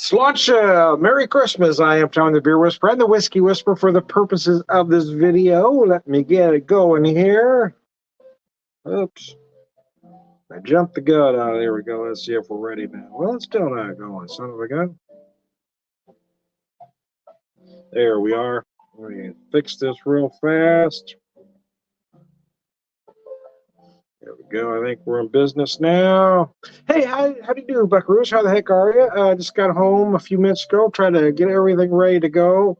Sláinte, Merry Christmas. I am Tom the Beer Whisperer and the Whiskey Whisperer for the purposes of this video. Let me get it going here. Oops. I jumped the gun out. There we go. Let's see if we're ready now. Well, it's still not going, son of a gun. There we are. Let me fix this real fast. There we go. I think we're in business now. Hey, how do you do, Buckaroos? How the heck are you? Just got home a few minutes ago, trying to get everything ready to go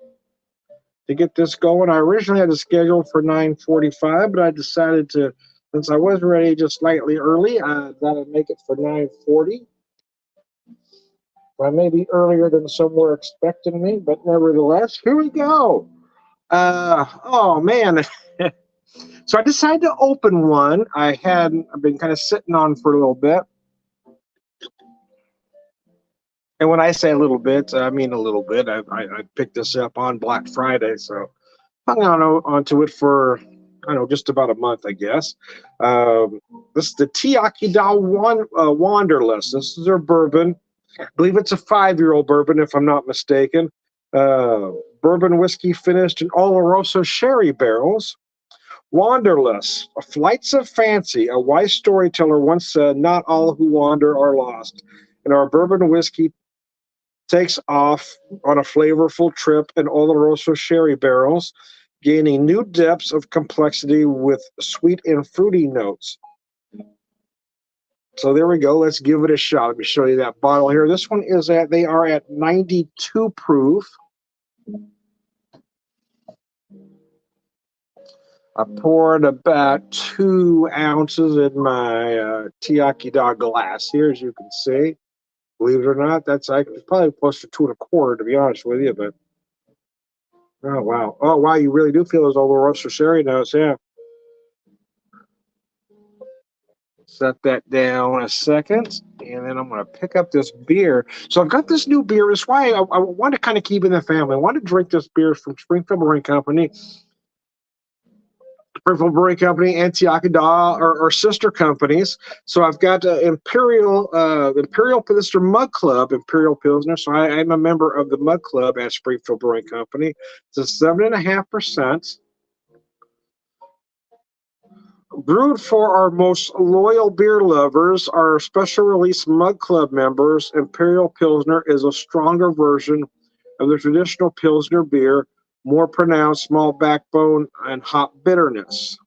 to get this going. I originally had it scheduled for 9:45, but I decided to, since I was ready just slightly early, I thought I'd make it for 9:40. I may be earlier than some were expecting me, but nevertheless, here we go. Oh man. So I decided to open one I've been kind of sitting on for a little bit. And when I say a little bit, I mean a little bit. I picked this up on Black Friday, so hung onto it for, I don't know, just about a month, I guess. This is the Teakida Wanderlust. This is their bourbon. I believe it's a 5-year-old bourbon, if I'm not mistaken. Bourbon whiskey finished in Oloroso sherry barrels. Wanderlust, flights of fancy. A wise storyteller once said, "Not all who wander are lost." And our bourbon whiskey takes off on a flavorful trip in Oloroso sherry barrels, gaining new depths of complexity with sweet and fruity notes. So there we go. Let's give it a shot. Let me show you that bottle here. This one they are at 92 proof. I poured about 2 ounces in my Teakida glass here, as you can see. Believe it or not, that's probably close to 2 1/4, to be honest with you. But oh wow, you really do feel those Oloroso sherry notes, yeah. Set that down a second, and then I'm going to pick up this beer. So I've got this new beer. That's why I want to kind of keep it in the family. I want to drink this beer from Springfield Brewing Company. Springfield Brewing Company and Teakida are sister companies. So I've got Imperial Pilsner Mug Club, Imperial Pilsner. So I'm a member of the Mug Club at Springfield Brewing Company. It's a 7.5%. Brewed for our most loyal beer lovers, our special release Mug Club members, Imperial Pilsner is a stronger version of the traditional Pilsner beer, more pronounced malt backbone and hop bitterness.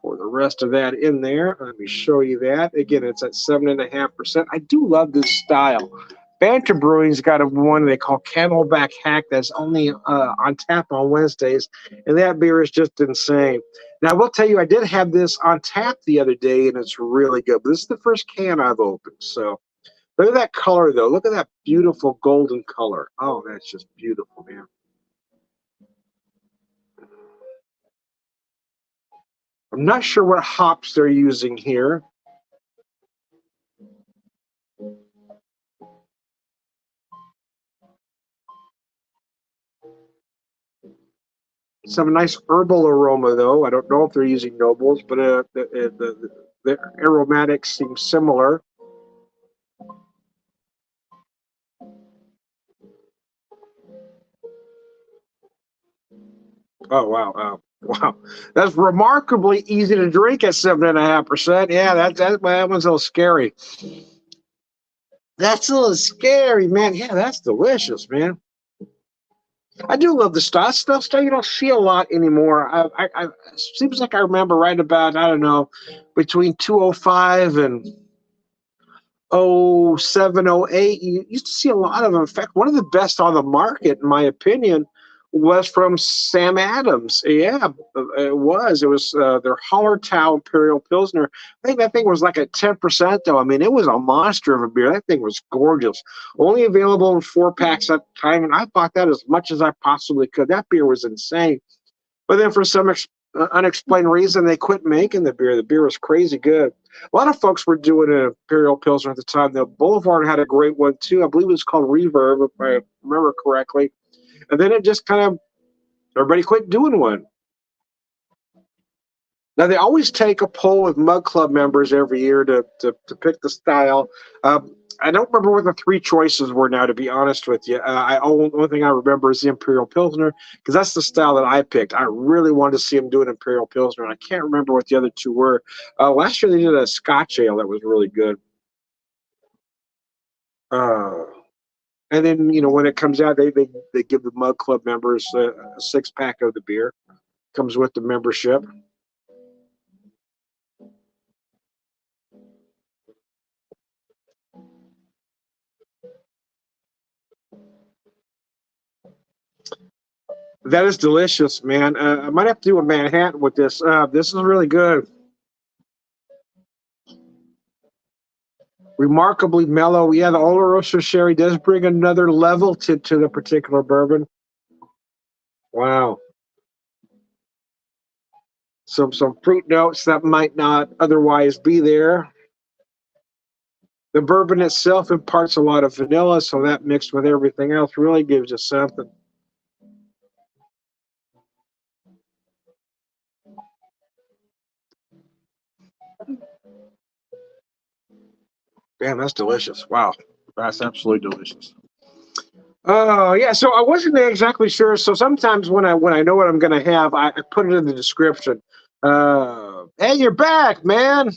Pour the rest of that in there. Let me show you that. Again, it's at 7.5%. I do love this style. Banter Brewing's got one they call Camelback Hack that's only on tap on Wednesdays, and that beer is just insane. Now, I will tell you, I did have this on tap the other day, and it's really good. But this is the first can I've opened. So look at that color, though. Look at that beautiful golden color. Oh, that's just beautiful, man. I'm not sure what hops they're using here. It's have a nice herbal aroma, though. I don't know if they're using nobles, but the aromatics seem similar. Oh, wow. Wow. That's remarkably easy to drink at 7.5%. Yeah, that one's a little scary. That's a little scary, man. Yeah, that's delicious, man. I do love the style. Stuff you don't see a lot anymore. It seems like I remember right about, I don't know, between 205 and 07, 08, you used to see a lot of them. In fact, one of the best on the market, in my opinion, was from Sam Adams. Yeah, it was. It was their Hallertau Imperial Pilsner. I think that thing was like at 10%, though. I mean, it was a monster of a beer. That thing was gorgeous. Only available in 4-packs at the time, and I bought that as much as I possibly could. That beer was insane. But then for some unexplained reason, they quit making the beer. The beer was crazy good. A lot of folks were doing an Imperial Pilsner at the time. The Boulevard had a great one, too. I believe it was called Reverb, if I remember correctly. And then it just kind of, everybody quit doing one. Now, they always take a poll with Mug Club members every year to pick the style. I don't remember what the three choices were now, to be honest with you. Only thing I remember is the Imperial Pilsner, because that's the style that I picked. I really wanted to see them do an Imperial Pilsner, and I can't remember what the other two were. Last year they did a Scotch ale that was really good. Uh, and then, when it comes out, they give the Mug Club members a 6-pack of the beer. Comes with the membership. That is delicious, man. I might have to do a Manhattan with this. This is really good. Remarkably mellow. Yeah, the Oloroso sherry does bring another level to the particular bourbon. Wow. Some fruit notes that might not otherwise be there. The bourbon itself imparts a lot of vanilla, so that mixed with everything else really gives you something. Damn, that's delicious. Wow. That's absolutely delicious. Oh yeah, so I wasn't exactly sure. So sometimes when I know what I'm gonna have, I put it in the description. Hey, you're back, man.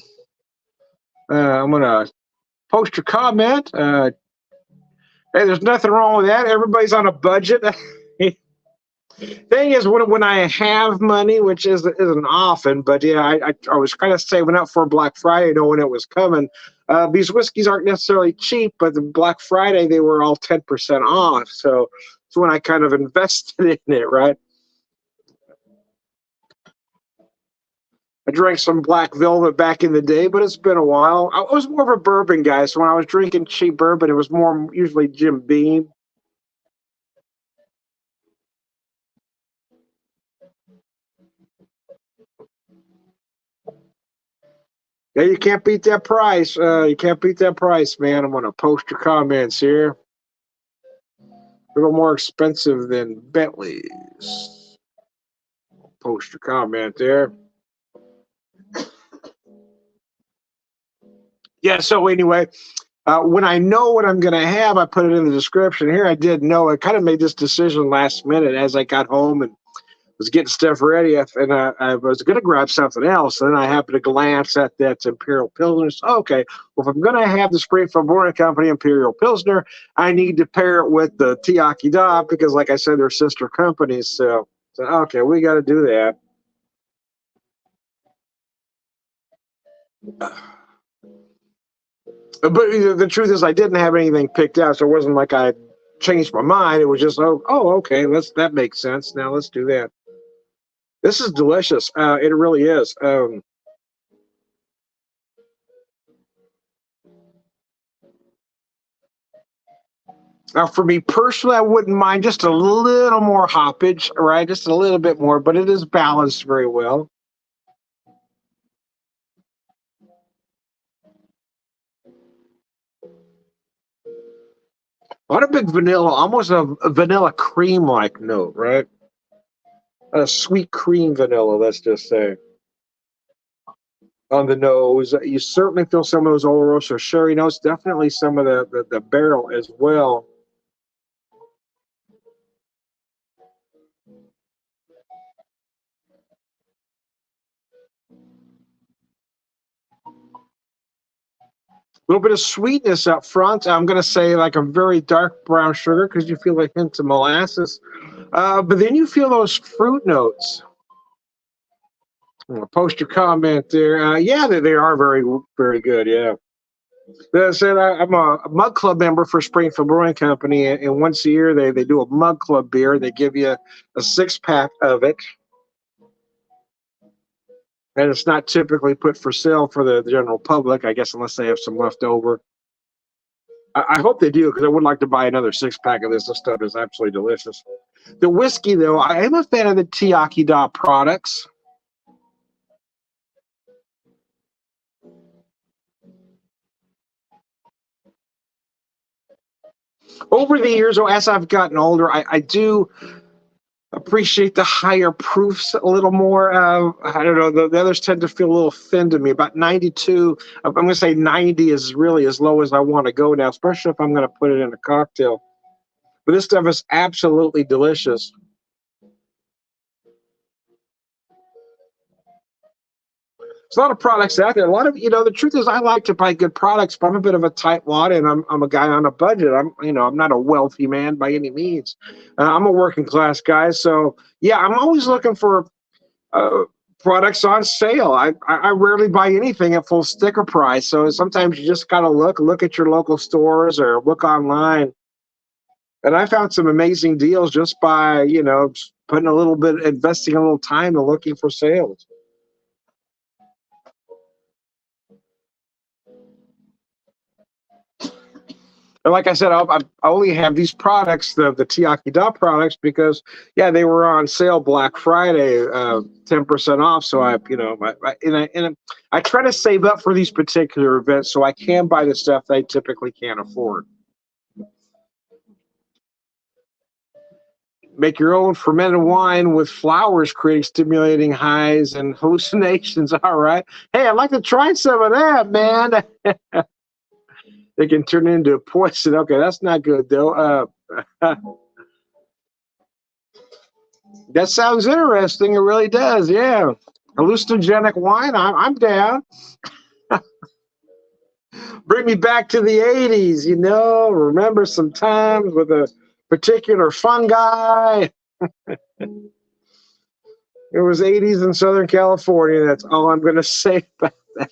I'm gonna post your comment. Hey, there's nothing wrong with that. Everybody's on a budget. Thing is, when I have money, which isn't often, but yeah, I was kind of saving up for Black Friday, knowing it was coming. These whiskeys aren't necessarily cheap, but the Black Friday they were all 10% off. So it's when I kind of invested in it, right? I drank some Black Velvet back in the day, but it's been a while. I was more of a bourbon guy, so when I was drinking cheap bourbon, it was more usually Jim Beam. Yeah, you can't beat that price. You can't beat that price, man. I'm gonna post your comments here. A little more expensive than Bentley's. Post your comment there. Yeah. So anyway, when I know what I'm gonna have, I put it in the description here. I did know. I kind of made this decision last minute as I got home and was getting stuff ready, and I was going to grab something else. And then I happened to glance at that Imperial Pilsner. So, okay, well, if I'm going to have the Springfield Brewing Company Imperial Pilsner, I need to pair it with the Tiaki Da because, like I said, they're sister companies. So okay, we got to do that. But the truth is, I didn't have anything picked out, so it wasn't like I changed my mind. It was just, okay, that makes sense. Now let's do that. This is delicious. It really is. Now, for me personally, I wouldn't mind just a little more hoppage, right? Just a little bit more, but it is balanced very well. Not a big vanilla, almost a vanilla cream like note, right? A sweet cream vanilla, let's just say. On the nose, you certainly feel some of those Oloroso sherry notes, definitely some of the barrel as well. A little bit of sweetness up front. I'm going to say like a very dark brown sugar because you feel a hint of molasses. But then you feel those fruit notes. Post your comment there. Yeah, they are very, very good. Yeah. That said, I'm a Mug Club member for Springfield Brewing Company, and once a year they do a Mug Club beer. They give you a 6-pack of it, and it's not typically put for sale for the general public, I guess, unless they have some left over. I hope they do because I would like to buy another 6-pack of this. This stuff is absolutely delicious. The whiskey, though, I am a fan of the Tiaki Da products. Over the years, as I've gotten older, I do appreciate the higher proofs a little more. I don't know. The others tend to feel a little thin to me. About 92. I'm going to say 90 is really as low as I want to go now, especially if I'm going to put it in a cocktail. But this stuff is absolutely delicious. There's a lot of products out there. A lot of, the truth is I like to buy good products, but I'm a bit of a tightwad and I'm a guy on a budget. I'm not a wealthy man by any means. I'm a working class guy. So yeah, I'm always looking for uh, products on sale. I rarely buy anything at full sticker price. So sometimes you just got to look at your local stores or look online. And I found some amazing deals just by, putting a little bit, investing a little time and looking for sales. And like I said, I only have these products, the Tiaki Da products, because yeah, they were on sale Black Friday, 10% off. So I try to save up for these particular events so I can buy the stuff they typically can't afford. Make your own fermented wine with flowers, creating stimulating highs and hallucinations. All right. Hey, I'd like to try some of that, man. They can turn into poison. Okay, that's not good though. That sounds interesting. It really does. Yeah. Hallucinogenic wine. I'm down. Bring me back to the 80s, remember some times with a particular fungi. It was 80s in Southern California. That's all I'm going to say about that.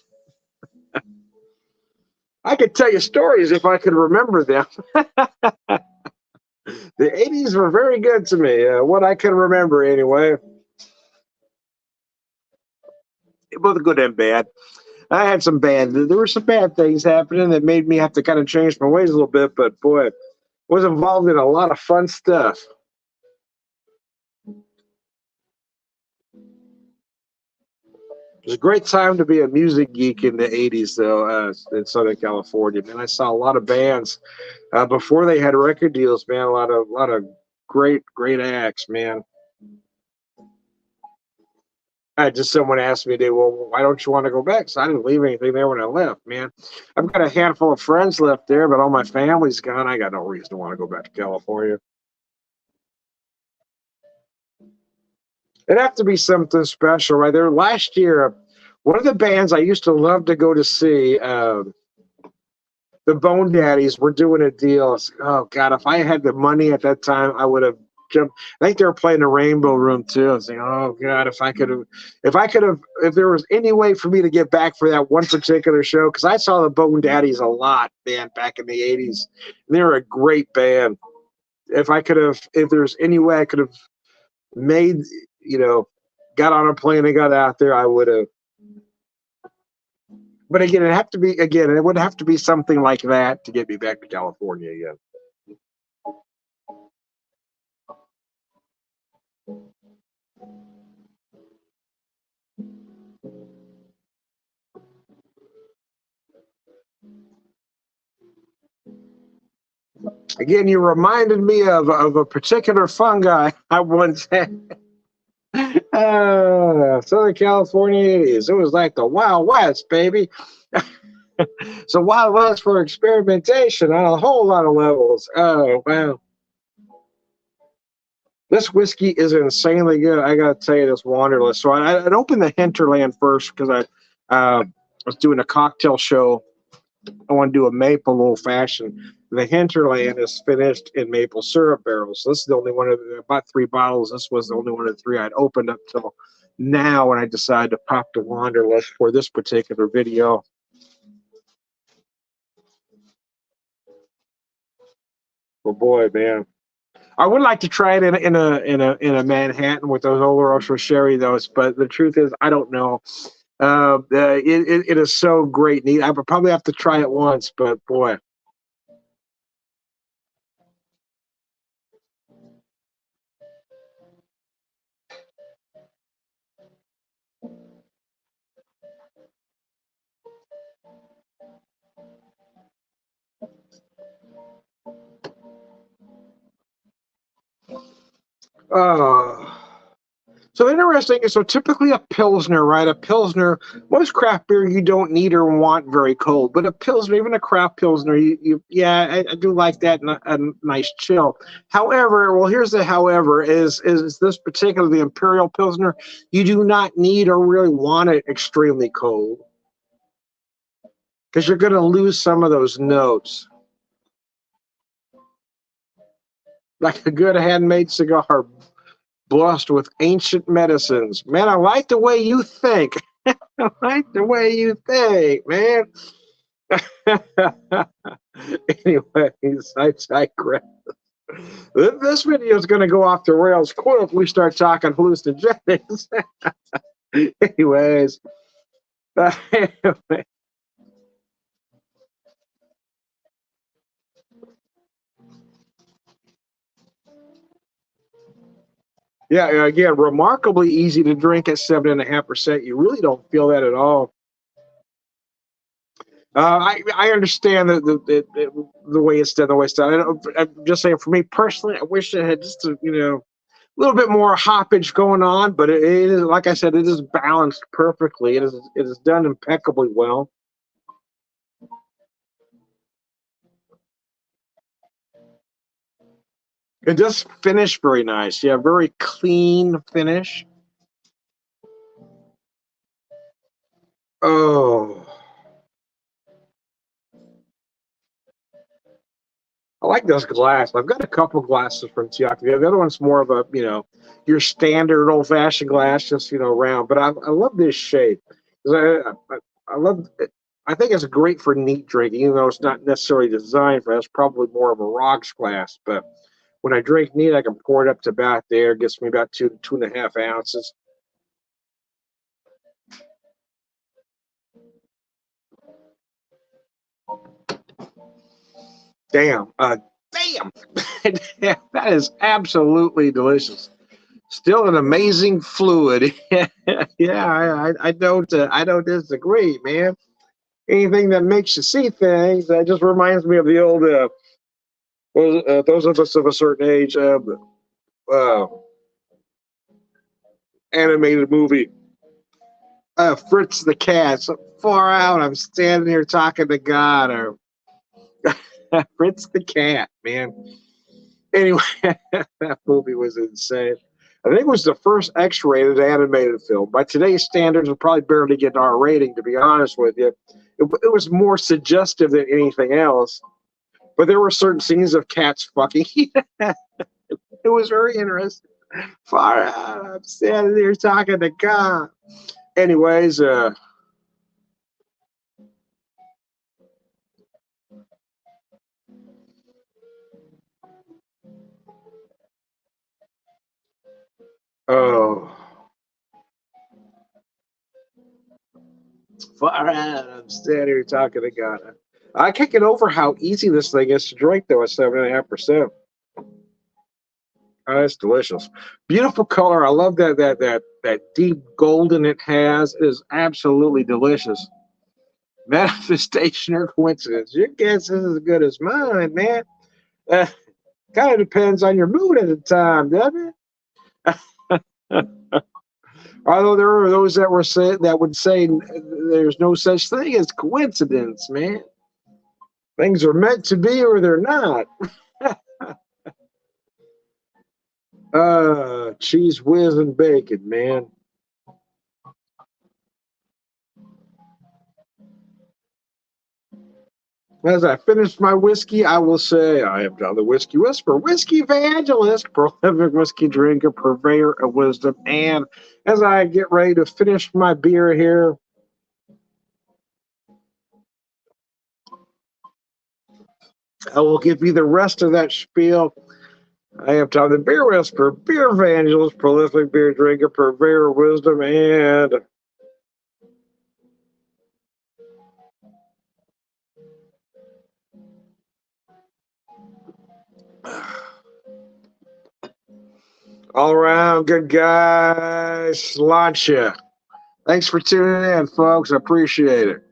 I could tell you stories if I could remember them. The 80s were very good to me, what I can remember anyway. Both good and bad. I had some bad. There were some bad things happening that made me have to kind of change my ways a little bit. But boy, I was involved in a lot of fun stuff. It was a great time to be a music geek in the '80s, though, in Southern California. Man, I saw a lot of bands before they had record deals. Man, a lot of great acts. Man, I just someone asked me today, well, why don't you want to go back? So I didn't leave anything there when I left, man. I've got a handful of friends left there, but all my family's gone. I got no reason to want to go back to California. It'd have to be something special, right there. Last year, one of the bands I used to love to go to see, the Bone Daddies, were doing a deal. Oh God, if I had the money at that time, I would have jumped. I think they were playing the Rainbow Room too. I was like, oh God, if there was any way for me to get back for that one particular show, because I saw the Bone Daddies a lot, man, back in the '80s. They were a great band. If there's any way I could have made, you know, got on a plane and got out there, I would have. But again, it would have to be something like that to get me back to California again. Again, you reminded me of a particular fungi I once had. Southern California '80s. It was like the Wild West, baby. So Wild West for experimentation on a whole lot of levels. Oh wow. This whiskey is insanely good. I gotta tell you, this Wanderlust. So I'd opened the Hinterland first because I was doing a cocktail show. I want to do a maple old fashioned. The Hinterland is finished in maple syrup barrels. So this is the only one of the, about 3 bottles. This was the only one of the 3 I'd opened up till now when I decided to pop the Wanderlust for this particular video. Oh boy, man. I would like to try it in a Manhattan with those Oloroso sherry those, but the truth is I don't know. It is so great. Neat. I would probably have to try it once, but boy, Uh, so interesting. So typically a Pilsner, right? A Pilsner, most craft beer you don't need or want very cold, but a Pilsner, even a craft Pilsner, yeah, I do like that, a nice chill. However, well, here's the however, is this particular, the Imperial Pilsner, you do not need or really want it extremely cold because you're going to lose some of those notes. Like a good handmade cigar blessed with ancient medicines. Man, I like the way you think. I like the way you think, man. Anyways, I digress. This video is going to go off the rails quick if we start talking hallucinogenics. Anyways. Yeah, again, remarkably easy to drink at 7.5%. You really don't feel that at all. I understand the way it's done, the way it's done. I'm just saying, for me personally, I wish it had just a little bit more hoppage going on, but it is, like I said, it is balanced perfectly. It is done impeccably well. It does finish very nice. Yeah, very clean finish. Oh, I like this glass. I've got a couple glasses from Tiaki. The other one's more of a, your standard old fashioned glass, just, round. But I love this shape. I love it. I think it's great for neat drinking, even though it's not necessarily designed for that. It's probably more of a rocks glass. But when I drink neat, I can pour it up to about there. It gets me about 2.5 ounces. Damn. Damn. That is absolutely delicious. Still an amazing fluid. Yeah, I don't disagree, man. Anything that makes you see things, that just reminds me of the old, those of us of a certain age, uh, animated movie, Fritz the Cat. So far out, I'm standing here talking to God, or Fritz the Cat, man. Anyway, that movie was insane. I think it was the first X-rated animated film. By today's standards, it probably barely get an R rating, to be honest with you. It was more suggestive than anything else. But there were certain scenes of cats fucking. It was very interesting. Far out, I'm standing here talking to God. Anyways, oh, far out, I'm standing here talking to God. I can't get over how easy this thing is to drink, though, at 7.5%. Oh, it's delicious. Beautiful color. I love that deep golden it has. It is absolutely delicious. Manifestation or coincidence? Your guess is as good as mine, man. Uh, Kind of depends on your mood at the time, doesn't it? Although there are those that would say there's no such thing as coincidence, man. Things are meant to be or they're not. Cheese whiz and bacon, man. As I finish my whiskey, I will say I am John the Whiskey Whisperer, whiskey evangelist, prolific whiskey drinker, purveyor of wisdom. And as I get ready to finish my beer here, I will give you the rest of that spiel. I am Tom the Beer Whisperer, beer evangelist, prolific beer drinker, purveyor of wisdom, and all around good guy, Sláinte. Thanks for tuning in, folks. I appreciate it.